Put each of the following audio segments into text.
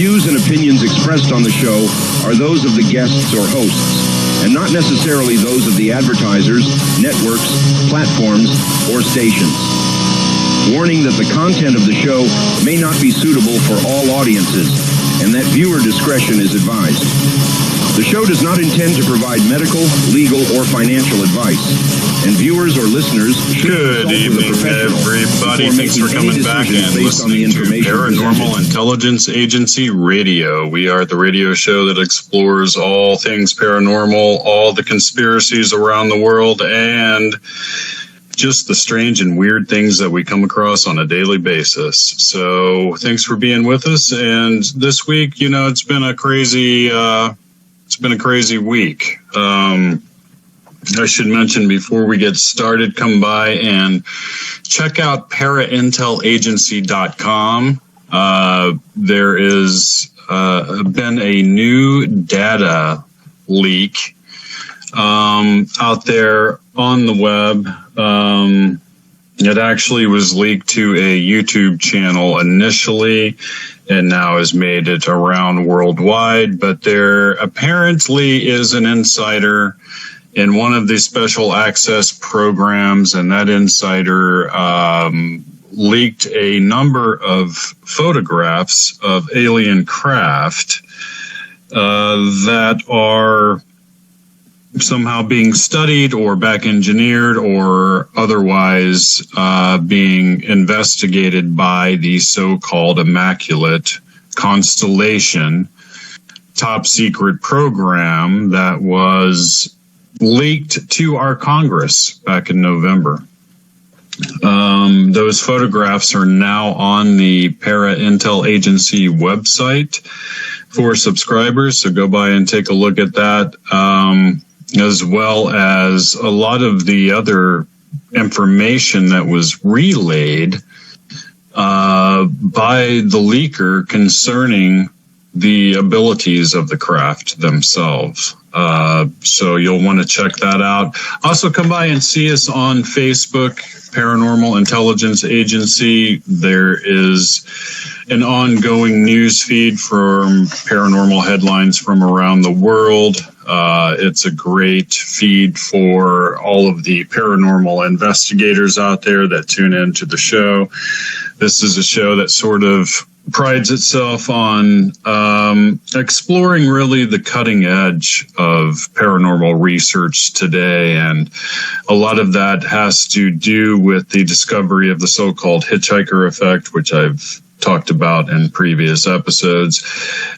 views and opinions expressed on the show are those of the guests or hosts, and not necessarily those of the advertisers, networks, platforms, or stations. Warning that the content of the show may not be suitable for all audiences, and that viewer discretion is advised. The show does not intend to provide medical, legal, or financial advice, and viewers or listeners should Good evening, everybody. Thanks for coming back and listening to Paranormal Intelligence Agency Radio. We are the radio show that explores all things paranormal, all the conspiracies around the world, and just the strange and weird things that we come across on a daily basis. So thanks for being with us. And this week, it's been a crazy week. I should mention before we get started, come by and check out paraintelagency.com. There is been a new data leak out there on the web. It actually was leaked to a YouTube channel initially, and now has made it around worldwide. But there apparently is an insider in one of the special access programs, and that insider leaked a number of photographs of alien craft that are somehow being studied or back engineered or otherwise being investigated by the so-called Immaculate Constellation top secret program that was leaked to our Congress back in November. Those photographs are now on the Para Intel Agency website for subscribers, so go by and take a look at that. As well as a lot of the other information that was relayed by the leaker concerning the abilities of the craft themselves. So you'll want to check that out. Also, come by and see us on Facebook, Paranormal Intelligence Agency. There is an ongoing news feed from paranormal headlines from around the world. It's a great feed for all of the paranormal investigators out there that tune into the show. This is a show that sort of prides itself on exploring really the cutting edge of paranormal research today. And a lot of that has to do with the discovery of the so-called hitchhiker effect, which I've talked about in previous episodes.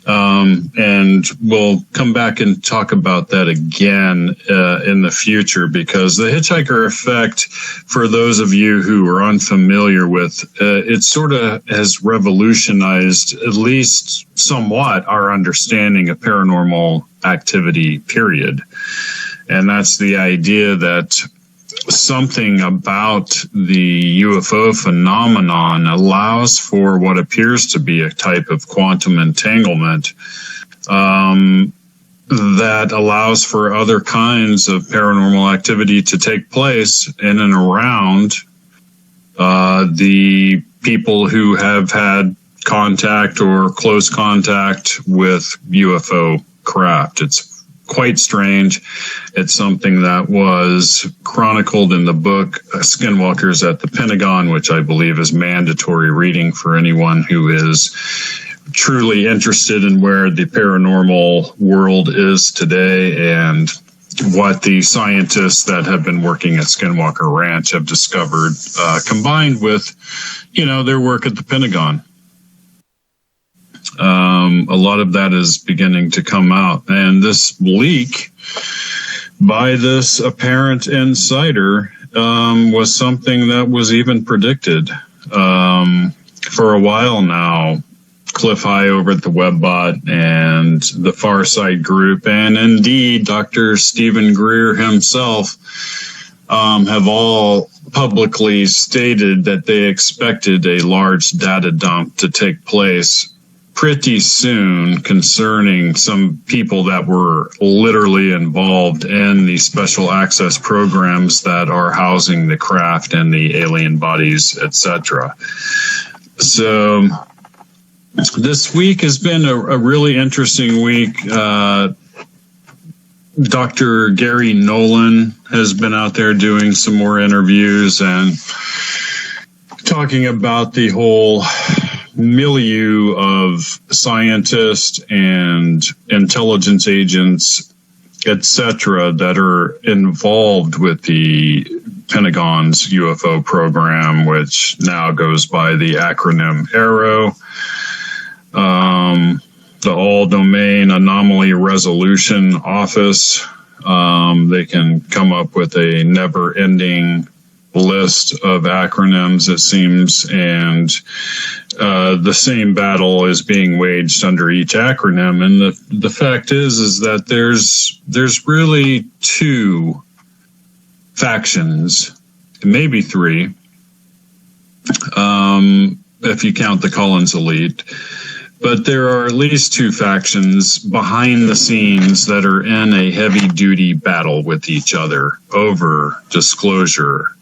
And we'll come back and talk about that again in the future, because the hitchhiker effect, for those of you who are unfamiliar with, it sort of has revolutionized, at least somewhat, our understanding of paranormal activity, period. And that's the idea that something about the UFO phenomenon allows for what appears to be a type of quantum entanglement that allows for other kinds of paranormal activity to take place in and around the people who have had contact or close contact with UFO craft. It's quite strange. It's something that was chronicled in the book Skinwalkers at the Pentagon, which I believe is mandatory reading for anyone who is truly interested in where the paranormal world is today and what the scientists that have been working at Skinwalker Ranch have discovered, combined with, their work at the Pentagon. A lot of that is beginning to come out. And this leak by this apparent insider was something that was even predicted for a while now. Cliff High over at the Webbot and the Farsight Group, and indeed Dr. Stephen Greer himself have all publicly stated that they expected a large data dump to take place pretty soon concerning some people that were literally involved in the special access programs that are housing the craft and the alien bodies, etc. So This week has been a really interesting week. Dr. Gary Nolan has been out there doing some more interviews and talking about the whole milieu of scientists and intelligence agents, etc., that are involved with the Pentagon's UFO program, which now goes by the acronym ARROW. The All-Domain Anomaly Resolution Office. They can come up with a never-ending list of acronyms, it seems, and the same battle is being waged under each acronym. And the fact is that there's really two factions, maybe three, if you count the Collins elite. But there are at least two factions behind the scenes that are in a heavy-duty battle with each other over disclosure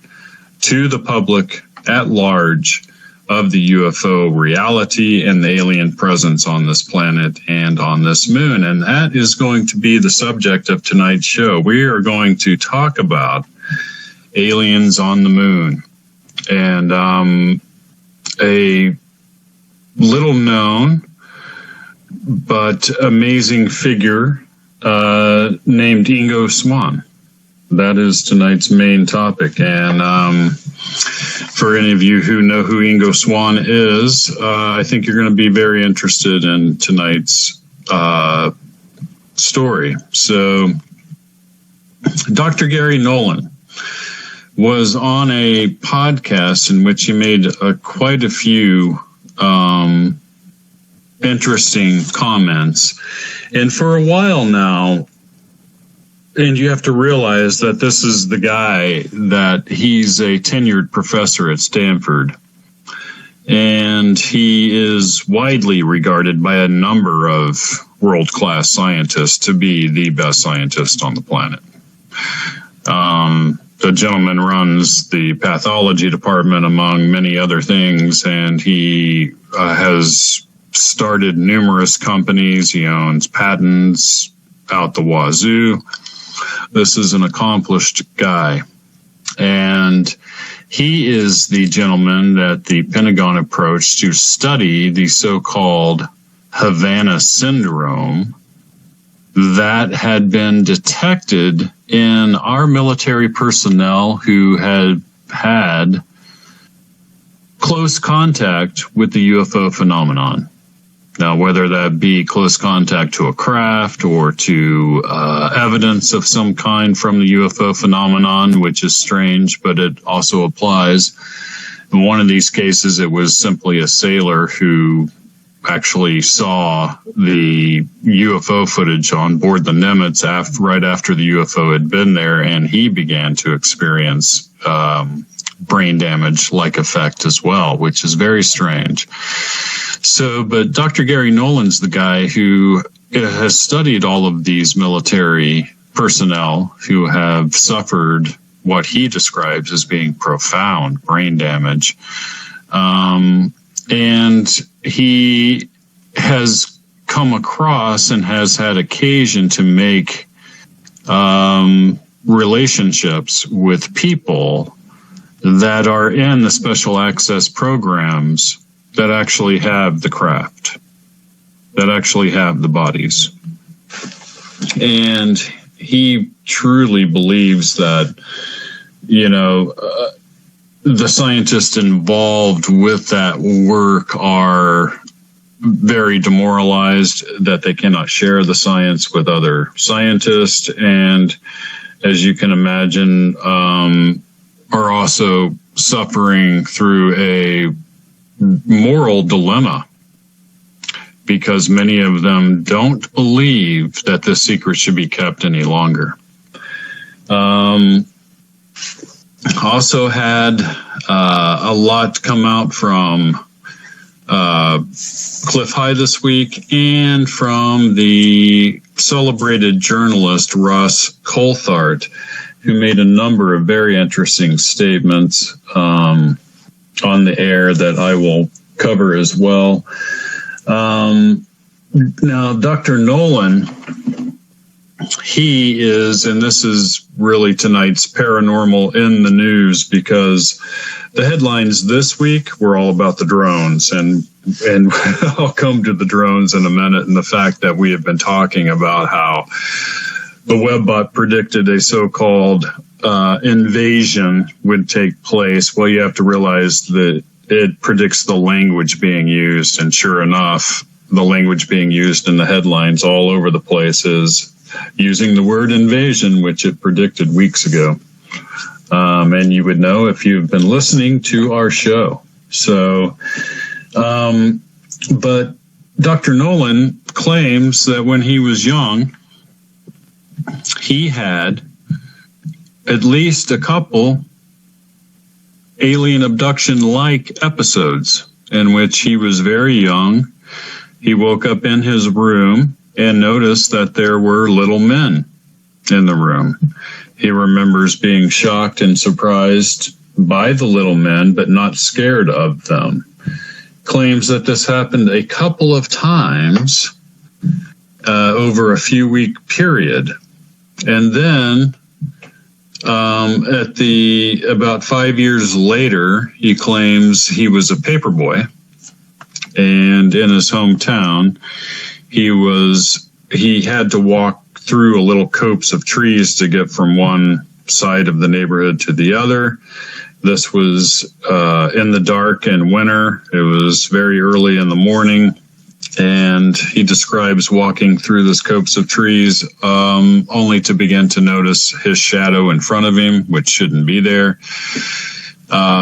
to the public at large of the UFO reality and the alien presence on this planet and on this moon. And that is going to be the subject of tonight's show. We are going to talk about aliens on the moon. And a little known but amazing figure named Ingo Swan. That is tonight's main topic. And for any of you who know who Ingo Swan is, I think you're going to be very interested in tonight's story. So Dr. Gary Nolan was on a podcast in which he made quite a few interesting comments. And for a while now, and you have to realize that this is the guy that he's a tenured professor at Stanford. And he is widely regarded by a number of world-class scientists to be the best scientist on the planet. The gentleman runs the pathology department, among many other things, and he has started numerous companies. He owns patents out the wazoo. This is an accomplished guy. And he is the gentleman that the Pentagon approached to study the so-called Havana syndrome that had been detected in our military personnel who had close contact with the UFO phenomenon. Now, whether that be close contact to a craft or to evidence of some kind from the UFO phenomenon, which is strange, but it also applies. In one of these cases, it was simply a sailor who actually saw the UFO footage on board the Nimitz right after the UFO had been there, and he began to experience brain damage-like effect as well, which is very strange. So, but Dr. Gary Nolan's the guy who has studied all of these military personnel who have suffered what he describes as being profound brain damage. And he has come across and has had occasion to make relationships with people that are in the special access programs that actually have the craft, that actually have the bodies. And he truly believes that, the scientists involved with that work are very demoralized, that they cannot share the science with other scientists, and as you can imagine, are also suffering through a moral dilemma, because many of them don't believe that this secret should be kept any longer. Also had a lot come out from Cliff High this week, and from the celebrated journalist Ross Coulthart, who made a number of very interesting statements on the air that I will cover as well. Now, Dr. Nolan, he is, and this is really tonight's Paranormal in the News, because the headlines this week were all about the drones, and I'll come to the drones in a minute, and the fact that we have been talking about how the WebBot predicted a so-called invasion would take place. Well, you have to realize that it predicts the language being used, and sure enough, the language being used in the headlines all over the place is using the word invasion, which it predicted weeks ago. And you would know if you've been listening to our show. So, but Dr. Nolan claims that when he was young, he had at least a couple alien abduction-like episodes in which he was very young. He woke up in his room and noticed that there were little men in the room. He remembers being shocked and surprised by the little men, but not scared of them. Claims that this happened a couple of times over a few-week period. And then about 5 years later, he claims he was a paperboy. And in his hometown, he had to walk through a little copse of trees to get from one side of the neighborhood to the other. This was in the dark in winter. It was very early in the morning. And he describes walking through this copse of trees only to begin to notice his shadow in front of him, which shouldn't be there.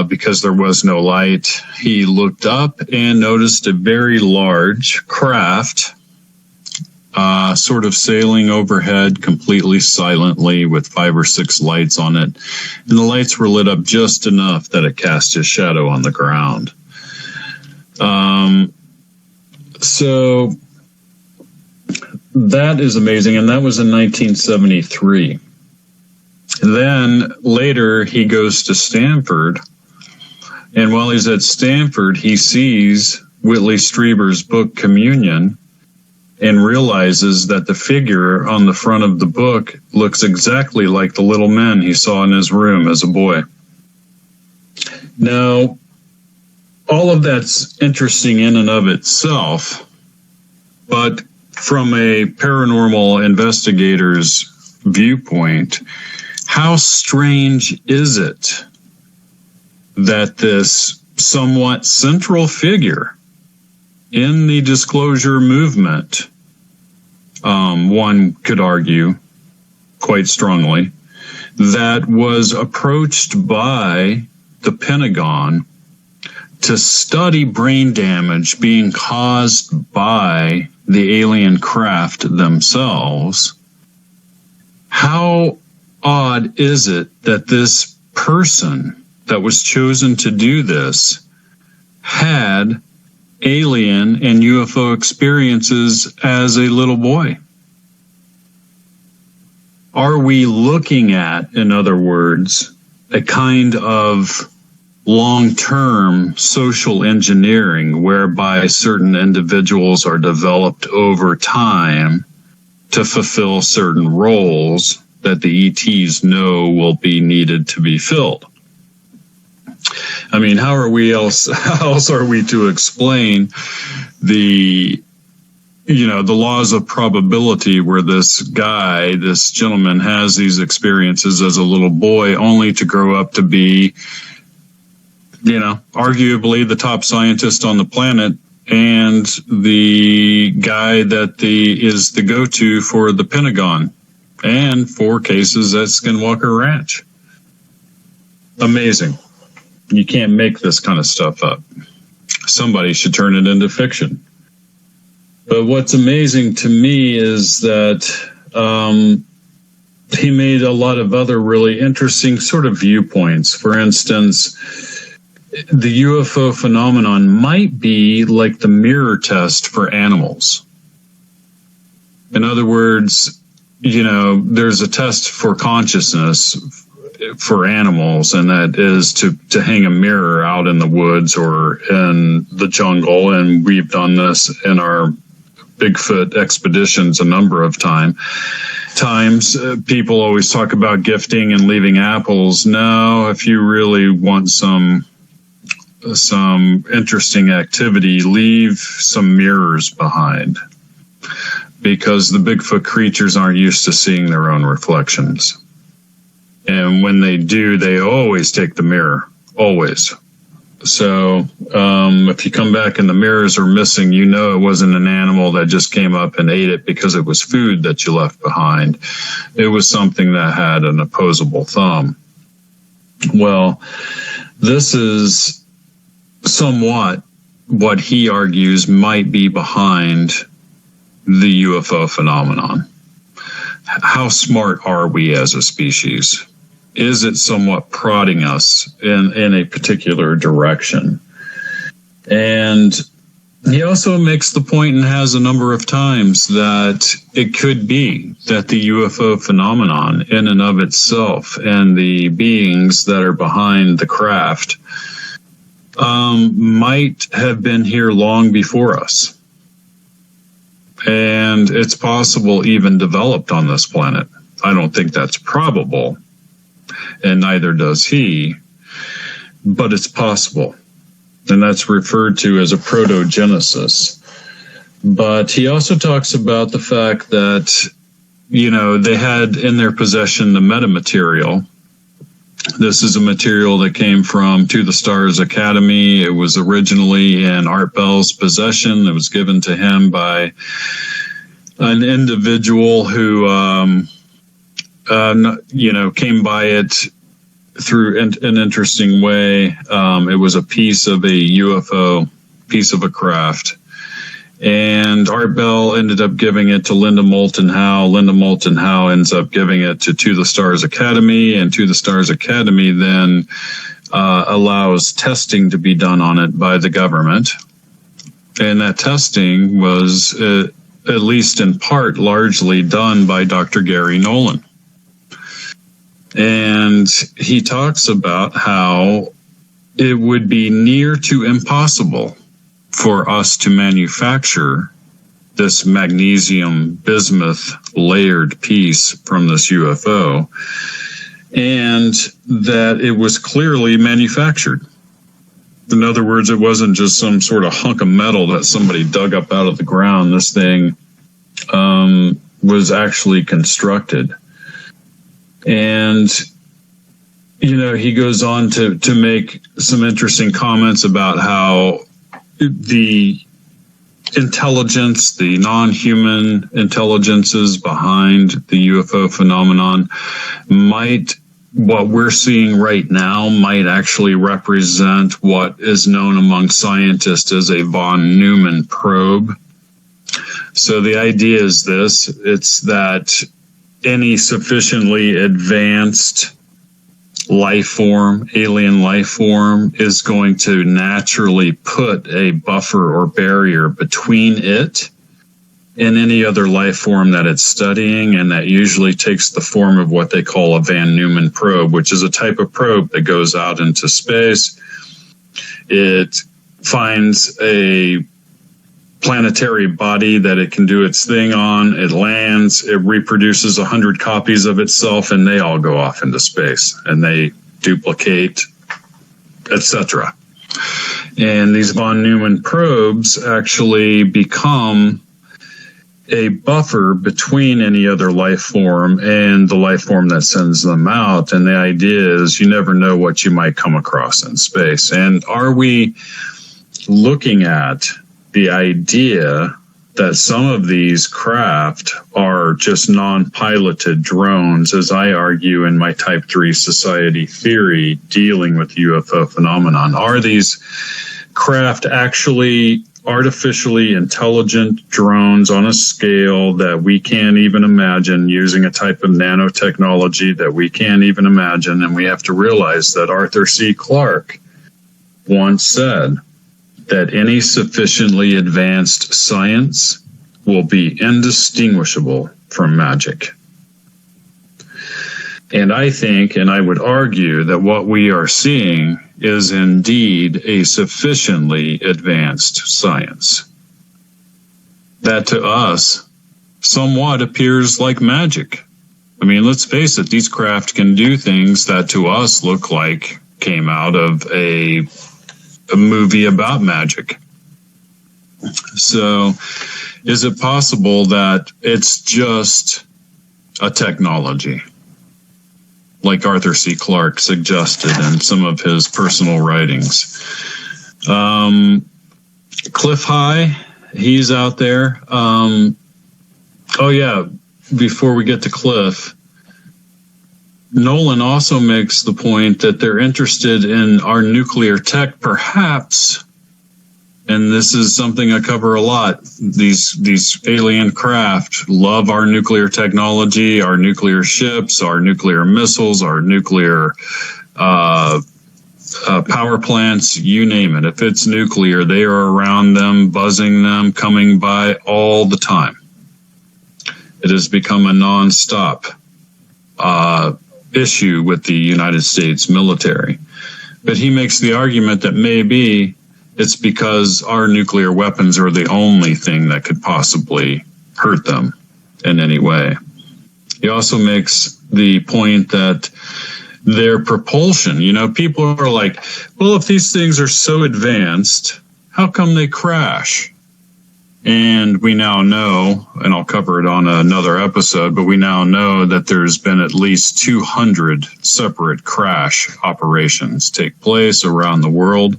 Because there was no light. He looked up and noticed a very large craft sort of sailing overhead completely silently with 5 or 6 lights on it. And the lights were lit up just enough that it cast his shadow on the ground. So that is amazing. And that was in 1973. Then later he goes to Stanford, and while he's at Stanford, he sees Whitley Strieber's book Communion and realizes that the figure on the front of the book looks exactly like the little men he saw in his room as a boy. Now, all of that's interesting in and of itself, but from a paranormal investigator's viewpoint, how strange is it that this somewhat central figure in the disclosure movement, one could argue quite strongly, that was approached by the Pentagon to study brain damage being caused by the alien craft themselves, how odd is it that this person that was chosen to do this had alien and UFO experiences as a little boy? Are we looking at, in other words, a kind of long-term social engineering whereby certain individuals are developed over time to fulfill certain roles that the ETs know will be needed to be filled? I mean, how else are we to explain the laws of probability where this gentleman has these experiences as a little boy only to grow up to be, arguably the top scientist on the planet and the guy that is the go-to for the Pentagon and for cases at Skinwalker Ranch? Amazing. You can't make this kind of stuff up. Somebody should turn it into fiction. But what's amazing to me is that he made a lot of other really interesting sort of viewpoints. For instance, the UFO phenomenon might be like the mirror test for animals. In other words, there's a test for consciousness for animals, and that is to hang a mirror out in the woods or in the jungle. And we've done this in our Bigfoot expeditions a number of times. People always talk about gifting and leaving apples. No, if you really want some interesting activity, leave some mirrors behind, because the Bigfoot creatures aren't used to seeing their own reflections. And when they do, they always take the mirror, always. So if you come back and the mirrors are missing, you know it wasn't an animal that just came up and ate it because it was food that you left behind. It was something that had an opposable thumb. Well, this is somewhat what he argues might be behind the UFO phenomenon. How smart are we as a species? Is it somewhat prodding us in a particular direction? And he also makes the point, and has a number of times, that it could be that the UFO phenomenon in and of itself and the beings that are behind the craft might have been here long before us. And it's possible even developed on this planet. I don't think that's probable, and neither does he, but it's possible. And that's referred to as a protogenesis. But he also talks about the fact that, they had in their possession the metamaterial. This is a material that came from To the Stars Academy. It was originally in Art Bell's possession. It was given to him by an individual who, came by it through an interesting way. It was a piece of a UFO, piece of a craft. And Art Bell ended up giving it to Linda Moulton Howe. Linda Moulton Howe ends up giving it to the Stars Academy, and To the Stars Academy then allows testing to be done on it by the government. And that testing was, at least in part, largely done by Dr. Gary Nolan. And he talks about how it would be near to impossible for us to manufacture this magnesium bismuth layered piece from this UFO, and that it was clearly manufactured. In other words, it wasn't just some sort of hunk of metal that somebody dug up out of the ground. This thing was actually constructed. And he goes on to make some interesting comments about how the intelligence, the non-human intelligences behind the UFO phenomenon what we're seeing right now might actually represent what is known among scientists as a von Neumann probe. So the idea is this: it's that any sufficiently advanced life form, alien life form, is going to naturally put a buffer or barrier between it and any other life form that it's studying, and that usually takes the form of what they call a Van Neumann probe, which is a type of probe that goes out into space. It finds a planetary body that it can do its thing on. It lands, it reproduces 100 copies of itself, and they all go off into space and they duplicate, etc. And these von Neumann probes actually become a buffer between any other life form and the life form that sends them out. And the idea is you never know what you might come across in space. And are we looking at the idea that some of these craft are just non-piloted drones, as I argue in my Type 3 society theory dealing with UFO phenomenon? Are these craft actually artificially intelligent drones on a scale that we can't even imagine, using a type of nanotechnology that we can't even imagine? And we have to realize that Arthur C. Clarke once said that any sufficiently advanced science will be indistinguishable from magic. And I think, and I would argue, that what we are seeing is indeed a sufficiently advanced science that to us somewhat appears like magic. I mean, let's face it, these craft can do things that to us look like came out of a movie about magic. So is it possible that it's just a technology, like Arthur C. Clarke suggested in some of his personal writings? Cliff High, he's out there. Oh, yeah, before we get to Cliff, Nolan also makes the point that they're interested in our nuclear tech, perhaps, and this is something I cover a lot. These alien craft love our nuclear technology, our nuclear ships, our nuclear missiles, our nuclear power plants, you name it. If it's nuclear, they are around them, buzzing them, coming by all the time. It has become a nonstop issue with the United States military. But he makes the argument that maybe it's because our nuclear weapons are the only thing that could possibly hurt them in any way. He also makes the point that their propulsion, people are like, well, if these things are so advanced, how come they crash? And we now know, and I'll cover it on another episode, but we now know that there's been at least 200 separate crash operations take place around the world.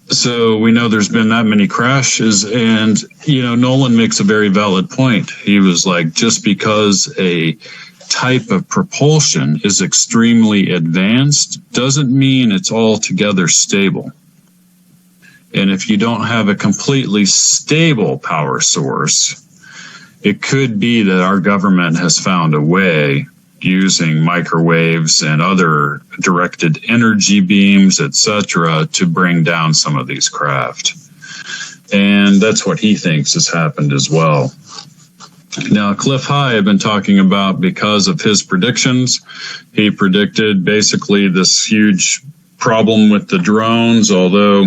So we know there's been that many crashes, and, Nolan makes a very valid point. He was like, just because a type of propulsion is extremely advanced doesn't mean it's altogether stable. And if you don't have a completely stable power source, it could be that our government has found a way, using microwaves and other directed energy beams, etc., to bring down some of these craft. And that's what he thinks has happened as well. Now, Cliff High I've been talking about because of his predictions. He predicted basically this huge problem with the drones, although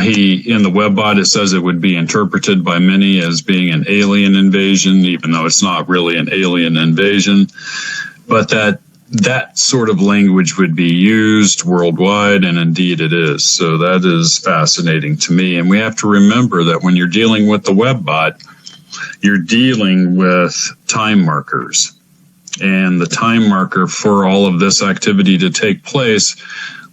he, in the webbot, it says it would be interpreted by many as being an alien invasion, even though it's not really an alien invasion, but that sort of language would be used worldwide, and indeed it is. So that is fascinating to me. And we have to remember that when you're dealing with the webbot, you're dealing with time markers. And the time marker for all of this activity to take place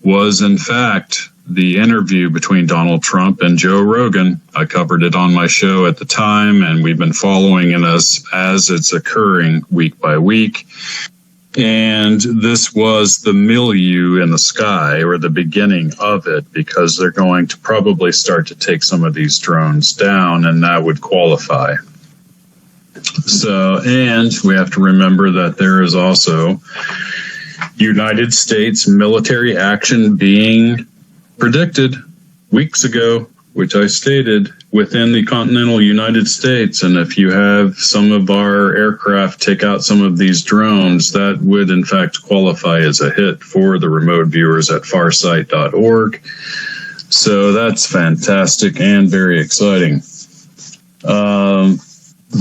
was, in fact, the interview between Donald Trump and Joe Rogan. I covered it on my show at the time, and we've been following it as it's occurring week by week. And this was the milieu in the sky, or the beginning of it, because they're going to probably start to take some of these drones down, and that would qualify. So, and we have to remember that there is also United States military action being predicted weeks ago, which I stated, within the continental United States. And if you have some of our aircraft take out some of these drones, that would in fact qualify as a hit for the remote viewers at farsight.org. So that's fantastic and very exciting.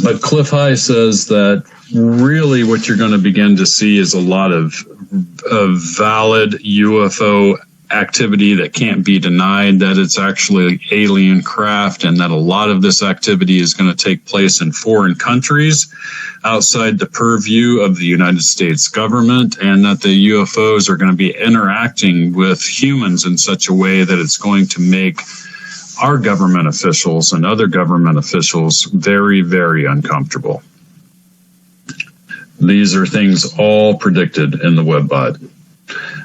But Cliff High says that really what you're going to begin to see is a lot of valid UFO activity that can't be denied, that it's actually alien craft, and that a lot of this activity is going to take place in foreign countries outside the purview of the United States government, and that the UFOs are going to be interacting with humans in such a way that it's going to make our government officials and other government officials very, very uncomfortable. These are things all predicted in the webbot.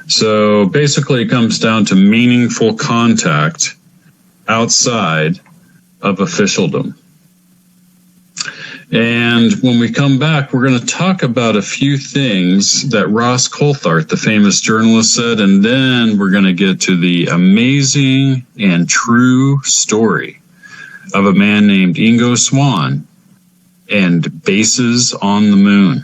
So basically it comes down to meaningful contact outside of officialdom. And when we come back, we're going to talk about a few things that Ross Coulthart, the famous journalist, said, and then we're going to get to the amazing and true story of a man named Ingo Swann and bases on the moon.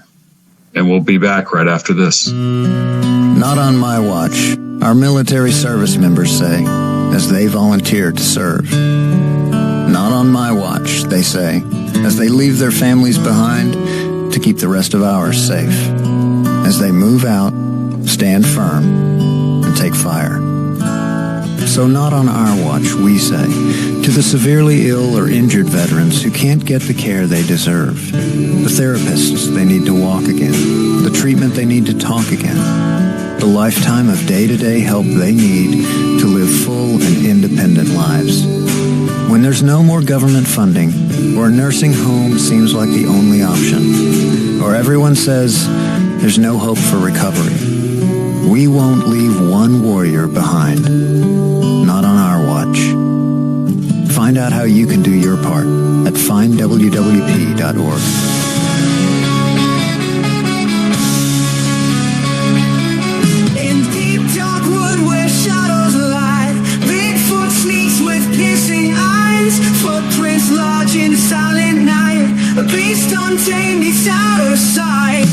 And we'll be back right after this. Not on my watch, our military service members say, as they volunteered to serve. Not on my watch, they say, as they leave their families behind to keep the rest of ours safe. As they move out, stand firm, and take fire. So not on our watch, we say, to the severely ill or injured veterans who can't get the care they deserve, the therapists they need to walk again, the treatment they need to talk again, the lifetime of day-to-day help they need to live full and independent lives. When there's no more government funding, or a nursing home seems like the only option, or everyone says there's no hope for recovery, we won't leave one warrior behind. Not on our watch. Find out how you can do your part at findwwp.org. In deep dark wood where shadows lie, Bigfoot sneaks with piercing eyes, footprints large in the silent night, a beast untamed, it's out of sight.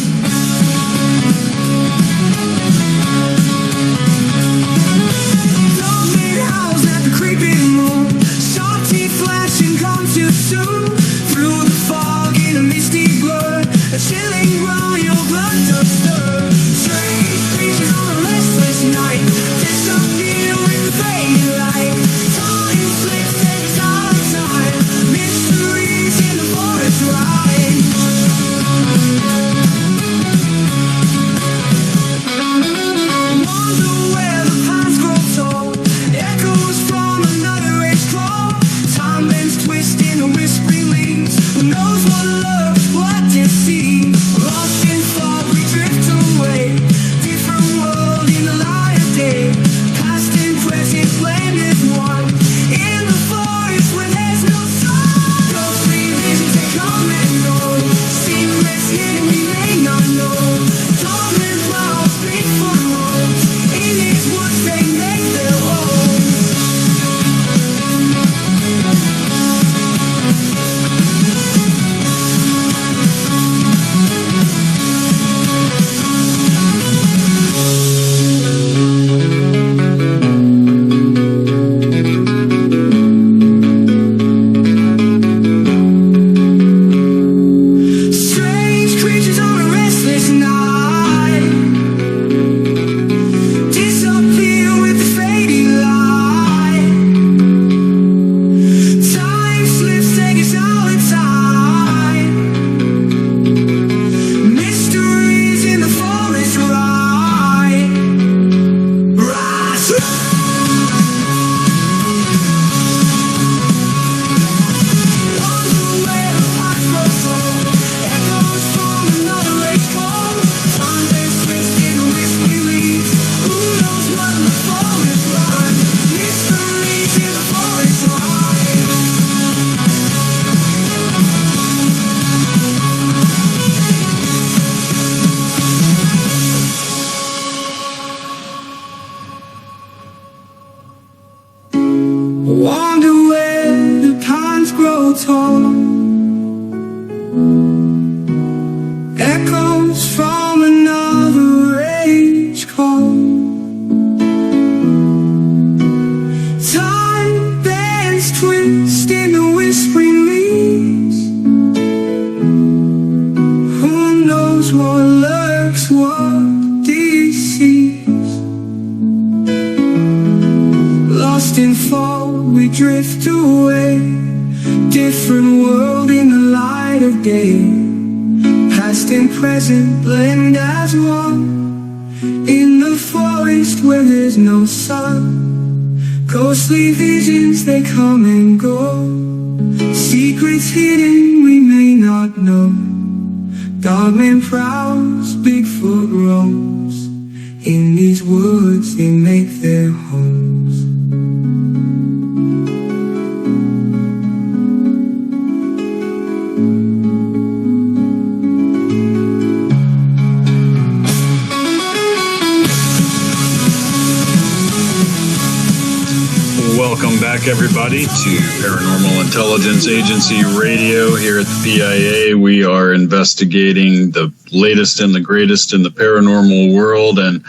Welcome back, everybody, to Paranormal Intelligence Agency Radio here at the PIA. We are investigating the latest and the greatest in the paranormal world, and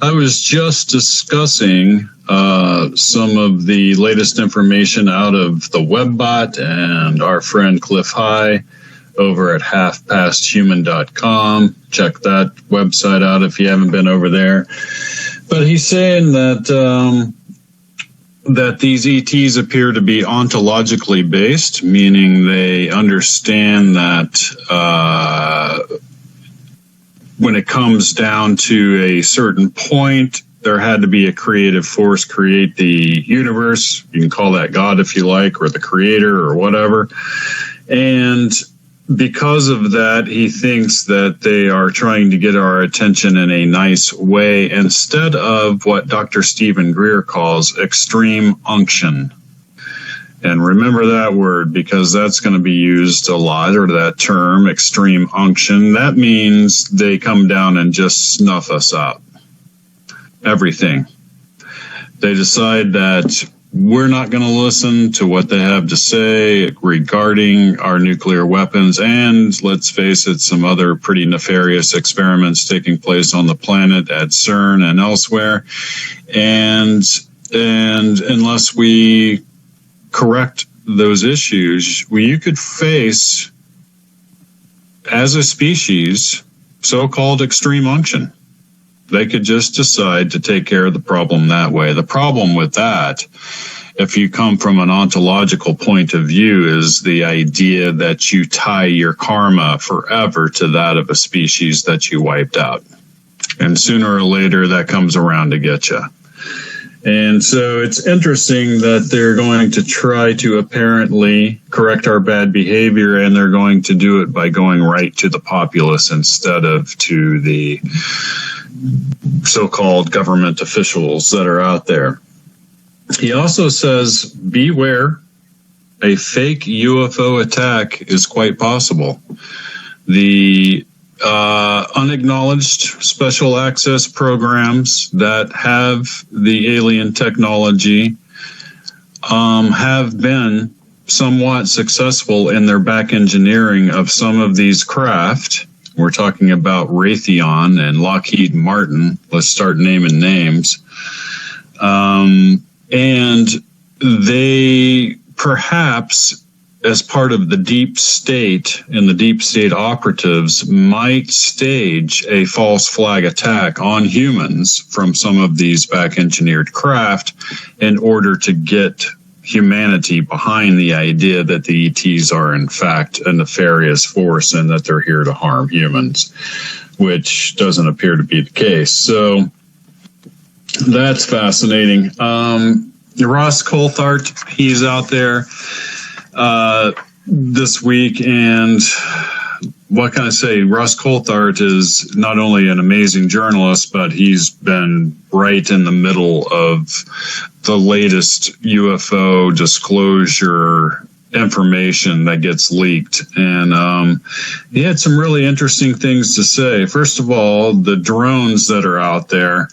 I was just discussing some of the latest information out of the Webbot and our friend Cliff High over at halfpasthuman.com. Check that website out if you haven't been over there. But he's saying that that these ETs appear to be ontologically based, meaning they understand that when it comes down to a certain point, there had to be a creative force create the universe. You can call that God if you like, or the creator, or whatever. And because of that, he thinks that they are trying to get our attention in a nice way instead of what Dr. Stephen Greer calls extreme unction. And remember that word, because that's going to be used a lot, or that term, extreme unction. That means they come down and just snuff us out. Everything. They decide that we're not going to listen to what they have to say regarding our nuclear weapons, and let's face it, some other pretty nefarious experiments taking place on the planet at CERN and elsewhere. And unless we correct those issues, you could face, as a species, so-called extreme unction. They could just decide to take care of the problem that way. The problem with that, if you come from an ontological point of view, is the idea that you tie your karma forever to that of a species that you wiped out. And sooner or later, that comes around to get you. And so it's interesting that they're going to try to apparently correct our bad behavior, and they're going to do it by going right to the populace instead of to the so-called government officials that are out there. He also says, beware, a fake UFO attack is quite possible. The unacknowledged special access programs that have the alien technology have been somewhat successful in their back engineering of some of these craft. We're talking about Raytheon and Lockheed Martin. Let's start naming names. And they perhaps, as part of the deep state and the deep state operatives, might stage a false flag attack on humans from some of these back engineered craft in order to get humanity behind the idea that the ETs are in fact a nefarious force and that they're here to harm humans, which doesn't appear to be the case. So that's fascinating. Ross Coulthart, he's out there this week, and what can I say? Ross Coulthart is not only an amazing journalist, but he's been right in the middle of the latest UFO disclosure information that gets leaked. And he had some really interesting things to say. First of all, the drones that are out there,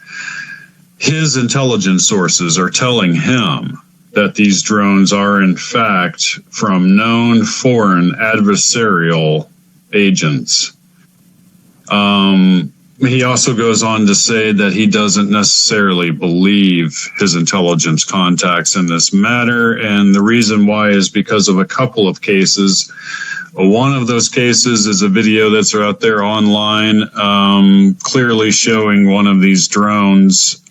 his intelligence sources are telling him that these drones are in fact from known foreign adversarial agents. He also goes on to say that he doesn't necessarily believe his intelligence contacts in this matter, and the reason why is because of a couple of cases. One of those cases is a video that's out there online, clearly showing one of these drones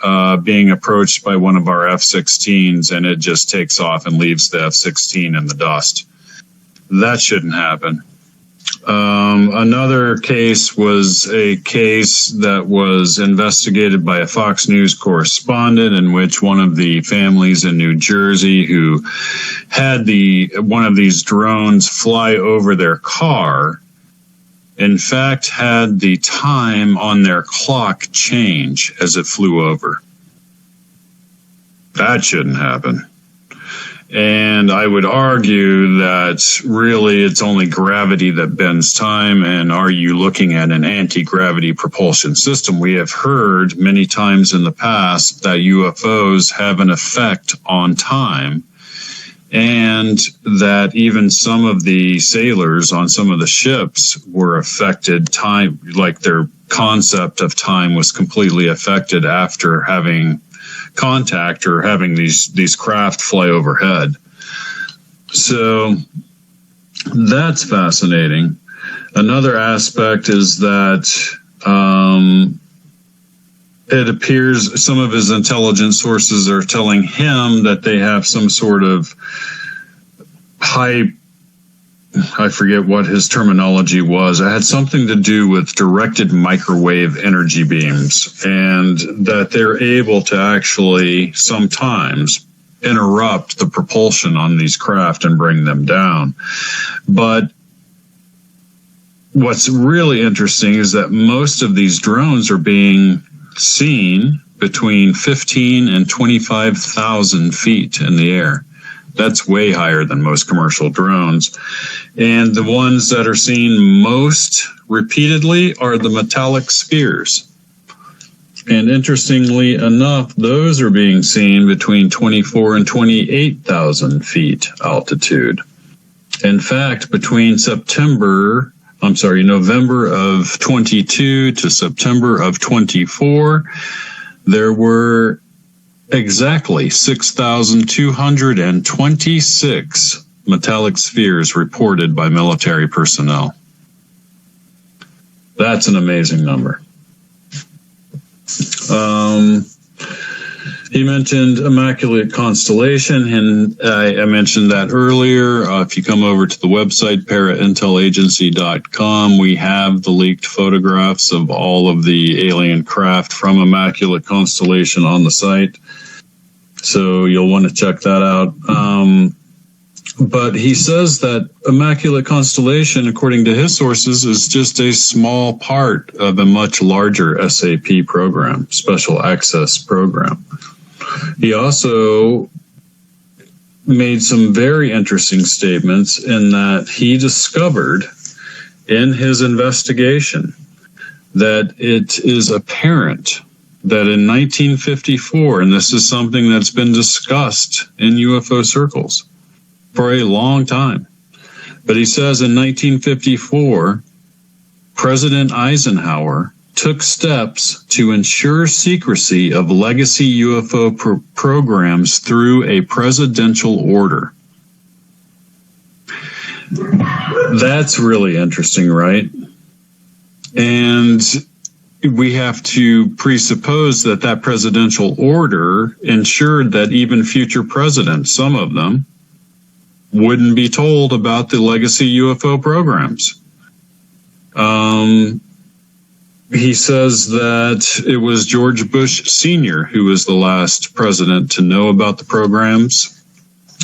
being approached by one of our F-16s, and it just takes off and leaves the F-16 in the dust. That shouldn't happen. Another case was a case that was investigated by a Fox News correspondent, in which one of the families in New Jersey who had one of these drones fly over their car, in fact, had the time on their clock change as it flew over. That shouldn't happen. And I would argue that really it's only gravity that bends time. And are you looking at an anti-gravity propulsion system? We have heard many times in the past that UFOs have an effect on time, and that even some of the sailors on some of the ships were affected time, like their concept of time was completely affected after having contact or having these craft fly overhead. So that's fascinating. Another aspect is that it appears some of his intelligence sources are telling him that they have some sort of I forget what his terminology was. It had something to do with directed microwave energy beams, and that they're able to actually sometimes interrupt the propulsion on these craft and bring them down. But what's really interesting is that most of these drones are being seen between 15 and 25,000 feet in the air. That's way higher than most commercial drones. And the ones that are seen most repeatedly are the metallic spheres. And interestingly enough, those are being seen between 24 and 28,000 feet altitude. In fact, between November of 22 to September of 24, there were exactly 6,226 metallic spheres reported by military personnel. That's an amazing number. He mentioned Immaculate Constellation, and I mentioned that earlier. If you come over to the website, paraintelagency.com, we have the leaked photographs of all of the alien craft from Immaculate Constellation on the site. So you'll want to check that out. But he says that Immaculate Constellation, according to his sources, is just a small part of a much larger SAP program, Special Access Program. He also made some very interesting statements in that he discovered in his investigation that it is apparent that in 1954, and this is something that's been discussed in UFO circles for a long time, but he says in 1954, President Eisenhower took steps to ensure secrecy of legacy UFO programs through a presidential order. That's really interesting, right? And we have to presuppose that that presidential order ensured that even future presidents, some of them, wouldn't be told about the legacy UFO programs. He says that it was George Bush Sr. who was the last president to know about the programs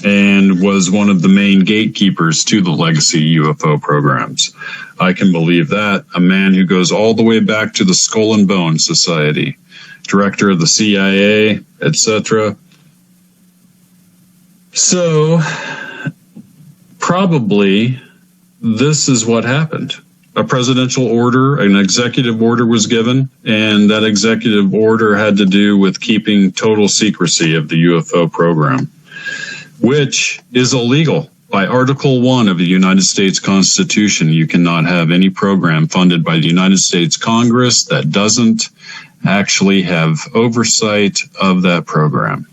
and was one of the main gatekeepers to the legacy UFO programs. I can believe that. A man who goes all the way back to the Skull and Bone Society, director of the CIA, etc. So, probably this is what happened. A presidential order, an executive order was given, and that executive order had to do with keeping total secrecy of the UFO program, which is illegal. By Article 1 of the United States Constitution, you cannot have any program funded by the United States Congress that doesn't actually have oversight of that program.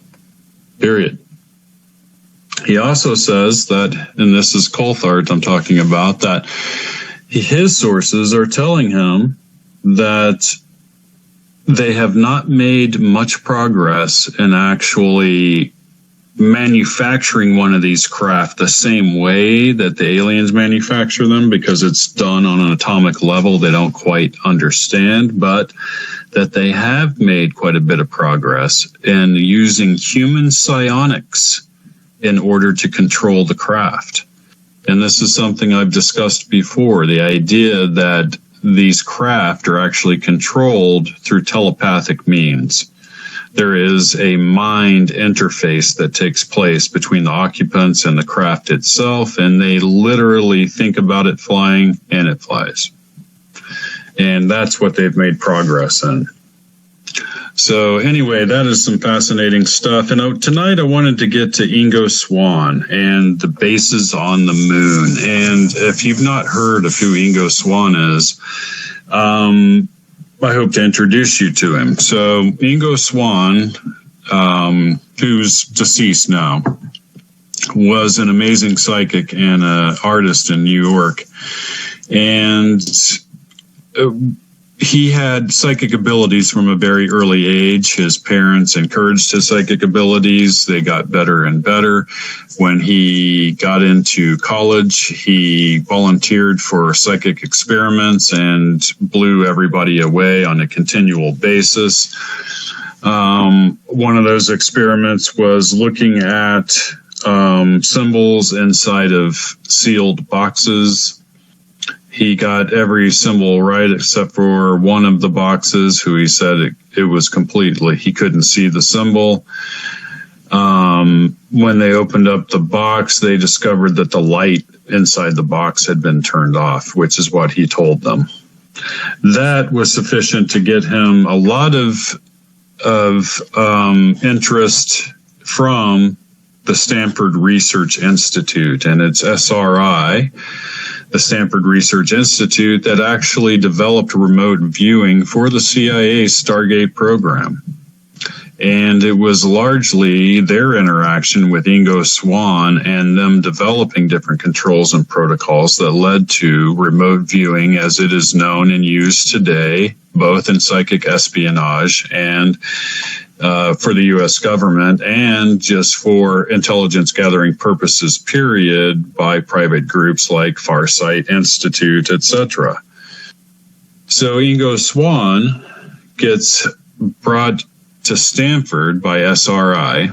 Period. He also says that, and this is Coulthard I'm talking about, that his sources are telling him that they have not made much progress in actually manufacturing one of these craft the same way that the aliens manufacture them, because it's done on an atomic level they don't quite understand, but that they have made quite a bit of progress in using human psionics in order to control the craft. And this is something I've discussed before, the idea that these craft are actually controlled through telepathic means. there is a mind interface that takes place between the occupants and the craft itself, and they literally think about it flying, and it flies. And that's what they've made progress in. So anyway, that is some fascinating stuff. And tonight I wanted to get to Ingo Swann and the bases on the moon. And if you've not heard of who Ingo Swann is, I hope to introduce you to him. So Ingo Swann, who's deceased now, was an amazing psychic and an artist in New York. And he had psychic abilities from a very early age. His parents encouraged his psychic abilities. They got better and better. When he got into college, he volunteered for psychic experiments and blew everybody away on a continual basis. One of those experiments was looking at symbols inside of sealed boxes. He got every symbol right except for one of the boxes, who he said it was completely, he couldn't see the symbol. When they opened up the box, they discovered that the light inside the box had been turned off, which is what he told them. That was sufficient to get him a lot of interest from the Stanford Research Institute, and it's SRI, the Stanford Research Institute, that actually developed remote viewing for the CIA Stargate program. And it was largely their interaction with Ingo Swann and them developing different controls and protocols that led to remote viewing as it is known and used today, both in psychic espionage and for the U.S. government, and just for intelligence gathering purposes, period, by private groups like Farsight Institute, etc. So Ingo Swann gets brought to Stanford by SRI,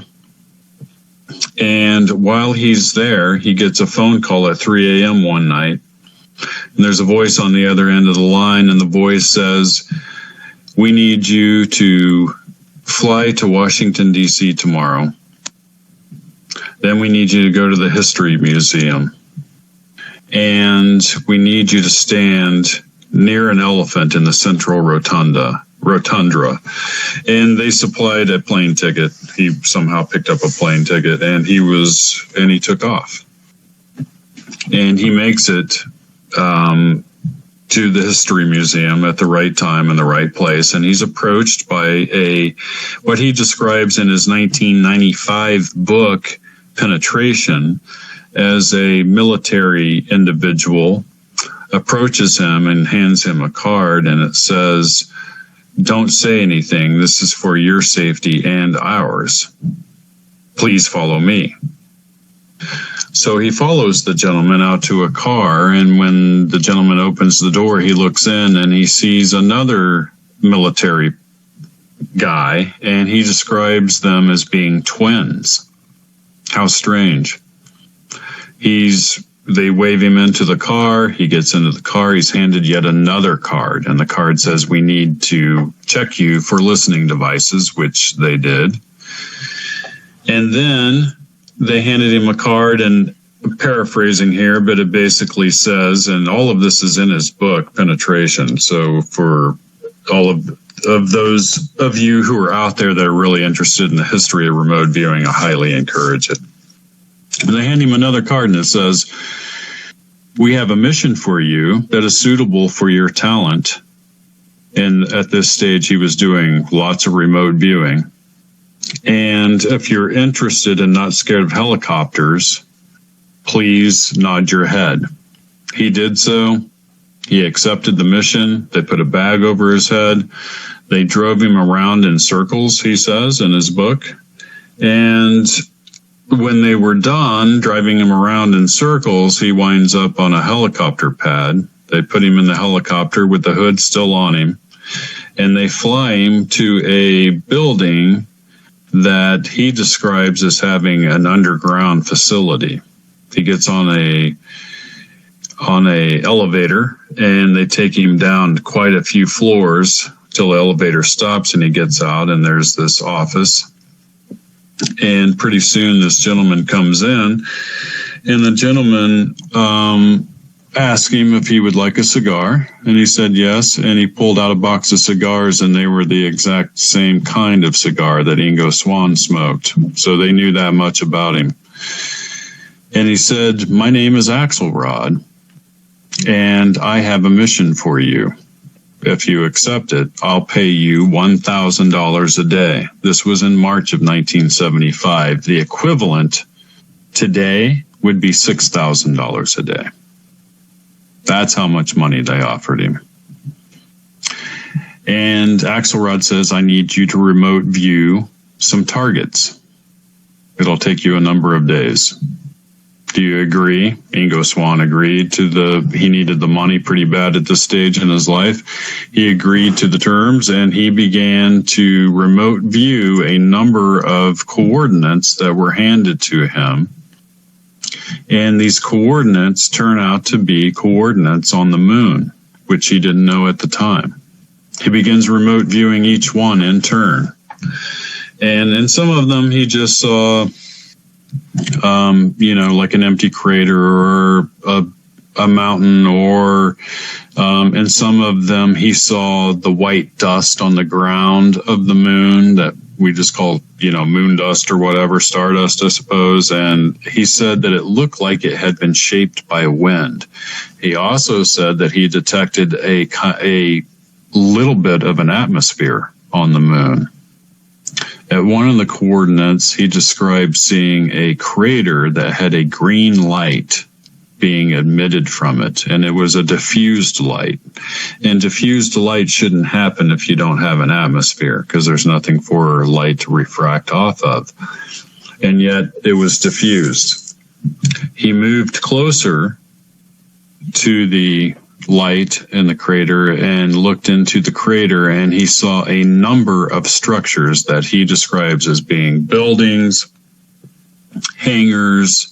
and while he's there, he gets a phone call at 3 a.m. one night, and there's a voice on the other end of the line, and the voice says, "We need you to fly to Washington, D.C. tomorrow. Then we need you to go to the History Museum. And we need you to stand near an elephant in the central rotundra." And they supplied a plane ticket. He somehow picked up a plane ticket, and he took off. And he makes it to the History Museum at the right time in the right place. And he's approached by what he describes in his 1995 book, Penetration, as a military individual, approaches him and hands him a card, and it says, "Don't say anything. This is for your safety and ours. Please follow me." So he follows the gentleman out to a car, and when the gentleman opens the door, he looks in and he sees another military guy, and he describes them as being twins. How strange. They wave him into the car. He gets into the car. He's handed yet another card, and the card says, "We need to check you for listening devices," which they did. And then they handed him a card, and paraphrasing here, but it basically says, and all of this is in his book, Penetration. So for all of those of you who are out there that are really interested in the history of remote viewing, I highly encourage it. And they hand him another card, and it says, "We have a mission for you that is suitable for your talent." And at this stage, he was doing lots of remote viewing. "And if you're interested and not scared of helicopters, please nod your head." He did so. He accepted the mission. They put a bag over his head. They drove him around in circles, he says in his book. And when they were done driving him around in circles, he winds up on a helicopter pad. They put him in the helicopter with the hood still on him, and they fly him to a building that he describes as having an underground facility. He gets on a elevator, and they take him down quite a few floors till the elevator stops and he gets out, and there's this office. And pretty soon this gentleman comes in, and the gentleman asked him if he would like a cigar, and he said yes, and he pulled out a box of cigars, and they were the exact same kind of cigar that Ingo Swann smoked. So they knew that much about him. And he said, "My name is Axelrod, and I have a mission for you. If you accept it, I'll pay you $1,000 a day." This was in March of 1975. The equivalent today would be $6,000 a day. That's how much money they offered him. And Axelrod says, "I need you to remote view some targets. It'll take you a number of days." Do you agree? Ingo Swann agreed to he needed the money pretty bad at this stage in his life. He agreed to the terms, and he began to remote view a number of coordinates that were handed to him. And these coordinates turn out to be coordinates on the moon, which he didn't know at the time. He begins remote viewing each one in turn. And in some of them, he just saw like an empty crater or a mountain, or in some of them he saw the white dust on the ground of the moon that we just call, moon dust or whatever, stardust, I suppose. And he said that it looked like it had been shaped by wind. He also said that he detected a little bit of an atmosphere on the moon. At one of the coordinates, he described seeing a crater that had a green light being emitted from it, and it was a diffused light. And diffused light shouldn't happen if you don't have an atmosphere, because there's nothing for light to refract off of. And yet, it was diffused. He moved closer to the light in the crater and looked into the crater, and he saw a number of structures that he describes as being buildings, hangars,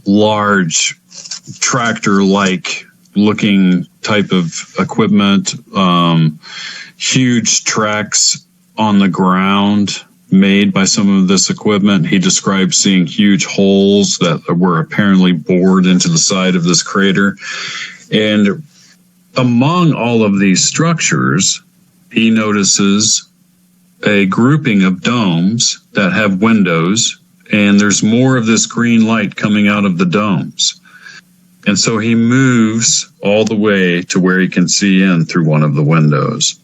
large tractor-like looking type of equipment, huge tracks on the ground made by some of this equipment. He described seeing huge holes that were apparently bored into the side of this crater. And among all of these structures, he notices a grouping of domes that have windows, and there's more of this green light coming out of the domes. And so he moves all the way to where he can see in through one of the windows.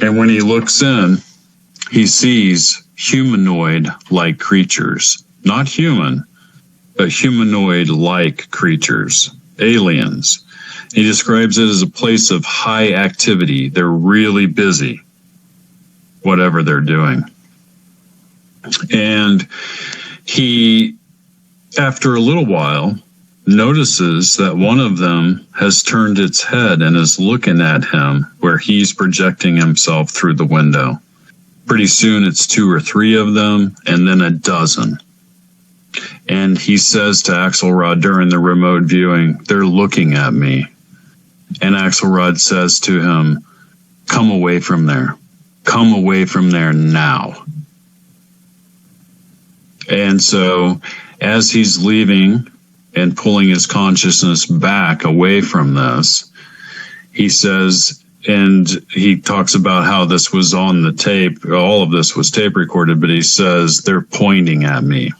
And when he looks in, he sees humanoid-like creatures. Not human, but humanoid-like creatures. Aliens. He describes it as a place of high activity. They're really busy, whatever they're doing. And he, after a little while, notices that one of them has turned its head and is looking at him where he's projecting himself through the window. Pretty soon it's 2 or 3 of them, and then a dozen. And he says to Axelrod during the remote viewing, "They're looking at me." And Axelrod says to him, "Come away from there. Come away from there now." And so as he's leaving and pulling his consciousness back away from this, he says, and he talks about how this was on the tape, all of this was tape recorded, but he says, "They're pointing at me."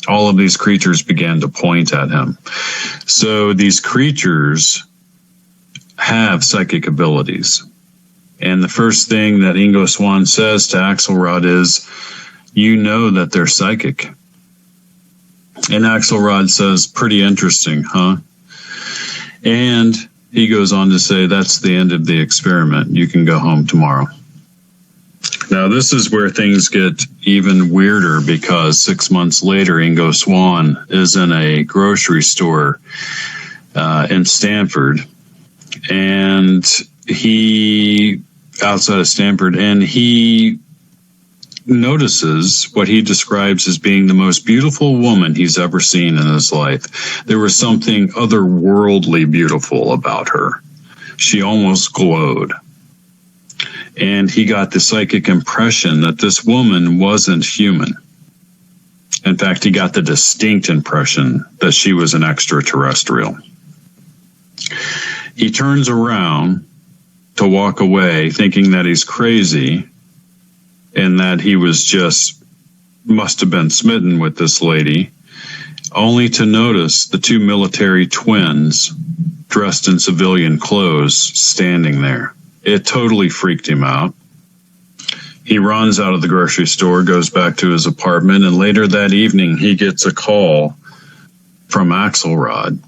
All of these creatures began to point at him. So these creatures have psychic abilities. And the first thing that Ingo Swann says to Axelrod is, "You know that they're psychic." And Axelrod says, "Pretty interesting, huh?" And he goes on to say, "That's the end of the experiment. You can go home tomorrow." Now, this is where things get even weirder, because 6 months later, Ingo Swann is in a grocery store in Stanford, and outside of Stanford, and he notices what he describes as being the most beautiful woman he's ever seen in his life. There was something otherworldly beautiful about her. She almost glowed. And he got the psychic impression that this woman wasn't human. In fact, he got the distinct impression that she was an extraterrestrial. He turns around to walk away thinking that he's crazy and that he must have been smitten with this lady, only to notice the two military twins dressed in civilian clothes standing there. It totally freaked him out. He runs out of the grocery store, goes back to his apartment, and later that evening he gets a call from Axelrod.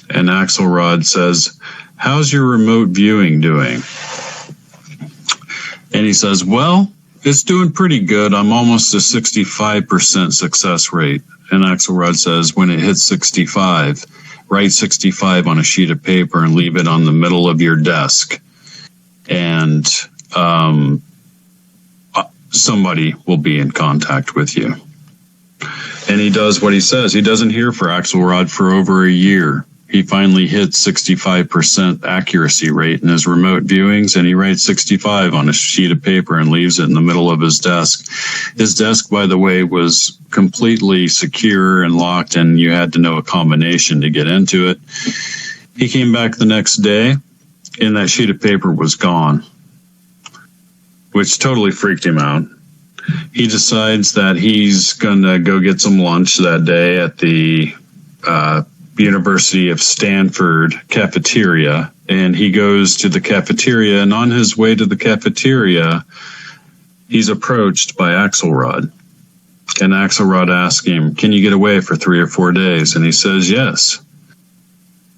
And Axelrod says, "How's your remote viewing doing?" And he says, "Well, it's doing pretty good. I'm almost a 65% success rate." And Axelrod says, "When it hits 65, write 65 on a sheet of paper and leave it on the middle of your desk. And somebody will be in contact with you." And he does what he says. He doesn't hear for Axelrod for over a year. He finally hits 65% accuracy rate in his remote viewings, and he writes 65 on a sheet of paper and leaves it in the middle of his desk. His desk, by the way, was completely secure and locked, and you had to know a combination to get into it. He came back the next day, and that sheet of paper was gone, which totally freaked him out. He decides that he's going to go get some lunch that day at the University of Stanford cafeteria, and he goes to the cafeteria, and on his way to the cafeteria, he's approached by Axelrod. And Axelrod asks him, "Can you get away for 3 or 4 days?" And he says, "Yes."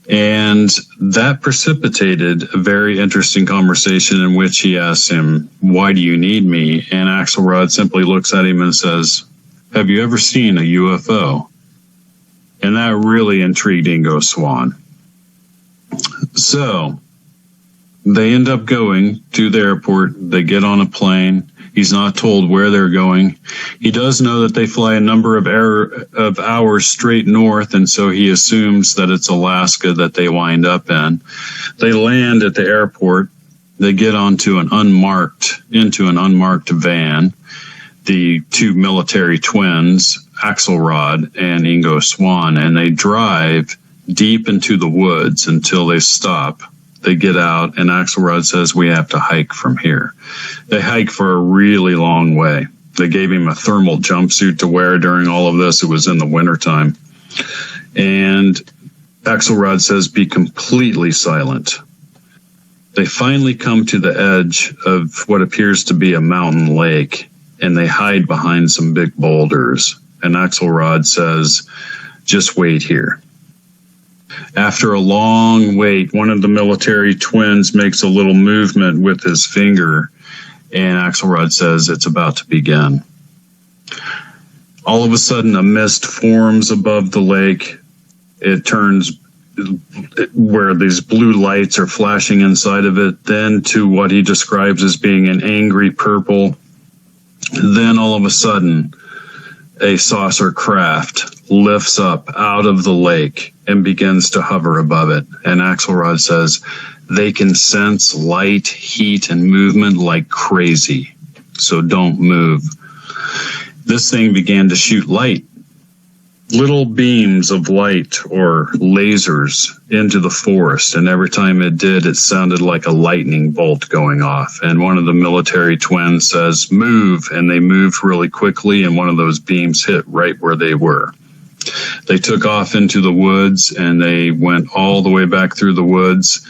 And that precipitated a very interesting conversation in which he asks him, "Why do you need me?" And Axelrod simply looks at him and says, "Have you ever seen a UFO?" And that really intrigued Ingo Swann. So they end up going to the airport. They get on a plane. He's not told where they're going. He does know that they fly a number of hours straight north, and so he assumes that it's Alaska that they wind up in. They land at the airport. They get into an unmarked van. The two military twins, Axelrod and Ingo Swann, and they drive deep into the woods until they stop. They get out, and Axelrod says, "We have to hike from here." They hike for a really long way. They gave him a thermal jumpsuit to wear during all of this. It was in the wintertime. And Axelrod says, "Be completely silent." They finally come to the edge of what appears to be a mountain lake, and they hide behind some big boulders. And Axelrod says, "Just wait here." After a long wait, one of the military twins makes a little movement with his finger, and Axelrod says, "It's about to begin." All of a sudden, a mist forms above the lake. It turns where these blue lights are flashing inside of it, then to what he describes as being an angry purple. Then all of a sudden, a saucer craft lifts up out of the lake and begins to hover above it. And Axelrod says they can sense light, heat, and movement like crazy. So don't move. This thing began to shoot light, little beams of light or lasers into the forest. And every time it did, it sounded like a lightning bolt going off. And one of the military twins says, "Move." And they moved really quickly, and one of those beams hit right where they were. They took off into the woods, and they went all the way back through the woods.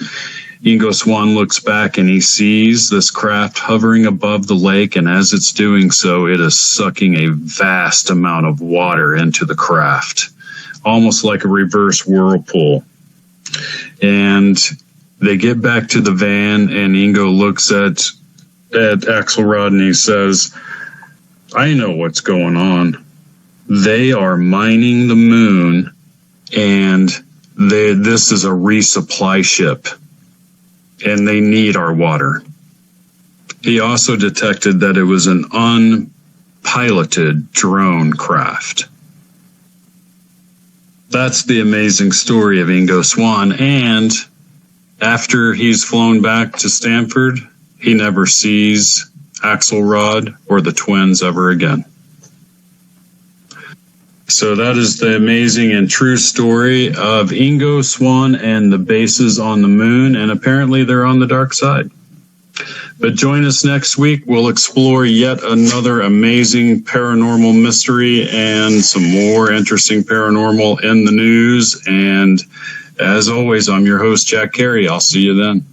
Ingo Swann looks back, and he sees this craft hovering above the lake, and as it's doing so, it is sucking a vast amount of water into the craft, almost like a reverse whirlpool. And they get back to the van, and Ingo looks at Axelrod, and he says, "I know what's going on. They are mining the moon, and this is a resupply ship, and they need our water." He also detected that it was an unpiloted drone craft. That's the amazing story of Ingo Swann, and after he's flown back to Stanford, he never sees Axelrod or the twins ever again. So that is the amazing and true story of Ingo Swann and the bases on the moon, and apparently they're on the dark side. But join us next week. We'll explore yet another amazing paranormal mystery and some more interesting paranormal in the news. And as always, I'm your host, Jack Carey. I'll see you then.